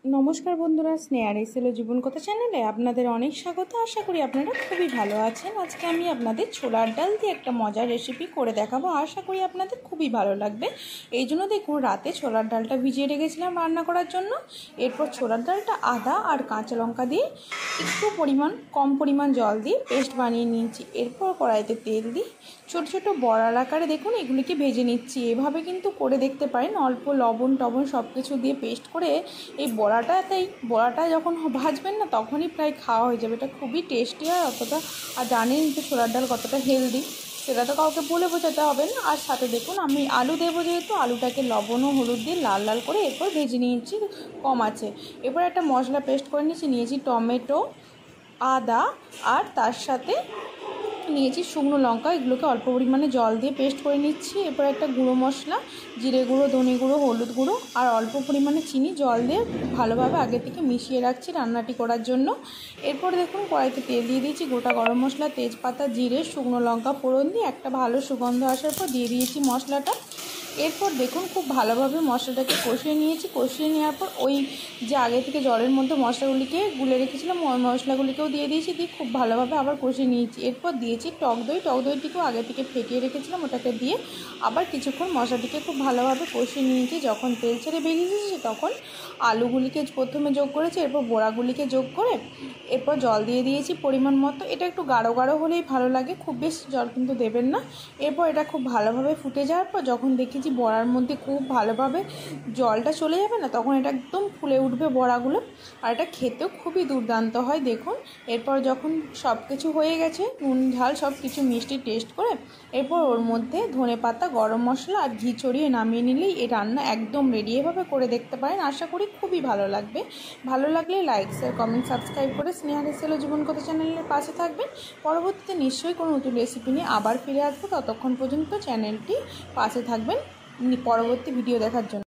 নমস্কার বন্ধুরা, স্নেহা রেসিলো জীবন কথা চ্যানেলে আপনাদের অনেক স্বাগত। আশা করি আপনারা খুবই ভালো আছেন। আজকে আমি আপনাদের ছোলার ডাল দিয়ে একটা মজার রেসিপি করে দেখাবো। আশা করি আপনাদের খুবই ভালো লাগবে। এই জন্য দেখুন, রাতে ছোলার ডালটা ভিজিয়ে রেখেছিলাম রান্না করার জন্য। এরপর ছোলার ডালটা আদা আর কাঁচা লঙ্কা দিয়ে একটু কম পরিমাণ জল দিয়ে পেস্ট বানিয়ে নিয়েছি। এরপর কড়াইতে তেল দিই ছোটো ছোটো বড়ার আকারে দেখুন এগুলিকে ভেজে নিচ্ছি। এভাবে কিন্তু করে দেখতে পারেন, অল্প লবণ টবণ সব কিছু দিয়ে পেস্ট করে এই বড়াটা যখন ভাজবেন না তখনই প্রায় খাওয়া হয়ে যাবে। এটা খুবই টেস্টি হয়। অতটা আর জানেন যে ছোলার ডাল কতটা হেলদি, সেটা তো কাউকে বলে বোঝাতে হবে না। আর সাথে দেখুন আমি আলু দেবো, যেহেতু আলুটাকে লবণ ও হলুদ দিয়ে লাল লাল করে এরপর ভেজে নিয়েছি কম আছে। এরপর একটা মশলা পেস্ট করে নিয়েছি টমেটো, আদা আর তার সাথে নিয়েছি শুকনো লঙ্কা। এগুলোকে অল্প পরিমাণে জল দিয়ে পেস্ট করে নিচ্ছি। এরপর একটা গুঁড়ো মশলা, জিরে গুঁড়ো, ধনে গুঁড়ো, হলুদ গুঁড়ো আর অল্প পরিমাণে চিনি জল দিয়ে ভালোভাবে আগে থেকে মিশিয়ে রাখছি রান্নাটি করার জন্য। এরপর দেখুন কড়াইতে তেল দিয়ে দিয়েছি, গোটা গরম মশলা, তেজপাতা, জিরে, শুকনো লঙ্কা ফোড়ন দিয়ে একটা ভালো সুগন্ধ আসার পর দিয়ে দিয়েছি মশলাটা। এরপর দেখুন খুব ভালোভাবে মশলাটাকে কষিয়ে নিয়েছি। কষিয়ে নেওয়ার পর ওই যে আগে থেকে জলের মধ্যে মশলাগুলিকে গুলে রেখেছিলাম ওই মশলাগুলিকেও দিয়ে দিয়েছি, দিয়ে খুব ভালোভাবে আবার কষিয়ে নিয়েছি। এরপর দিয়েছি টক দইটিকেও আগে থেকে ফেটিয়ে রেখেছিলাম, ওটাকে দিয়ে আবার কিছুক্ষণ মশলাটিকে খুব ভালোভাবে কষিয়ে নিয়েছি। যখন তেল ছেড়ে বেরিয়ে এসেছে তখন আলুগুলিকে প্রথমে যোগ করেছি, এরপর বড়াগুলিকে যোগ করে এরপর জল দিয়ে দিয়েছি পরিমাণ মতো। এটা একটু গাঢ় গাঢ় হলেই ভালো লাগে, খুব বেশি জল কিন্তু দেবেন না। এরপর এটা খুব ভালোভাবে ফুটে যাওয়ার পর যখন দেখেছি বড়ার মধ্যে খুব ভালোভাবে জলটা চলে যাবে না, তখন এটা একদম ফুলে উঠবে বড়াগুলো। আর এটা খেতেও খুবই দুর্দান্ত হয় দেখুন। এরপর যখন সব কিছু হয়ে গেছে, নুন ঝাল সব কিছু মিষ্টি টেস্ট করে এরপর ওর মধ্যে ধনেপাতা, গরম মশলা আর ঘি ছড়িয়ে নামিয়ে নিলেই এই রান্না একদম রেডি। এভাবে করে দেখতে পারেন, আশা করি খুবই ভালো লাগবে। ভালো লাগলে লাইক, শেয়ার, কমেন্ট, সাবস্ক্রাইব করে স্নেহা রেসিলো জীবন কথা চ্যানেলের পাশে থাকবেন। পরবর্তীতে নিশ্চয়ই কোনো নতুন রেসিপি নিয়ে আবার ফিরে আসবো। ততক্ষণ পর্যন্ত চ্যানেলটি পাশে থাকবেন পরবর্তী ভিডিও দেখার জন্য।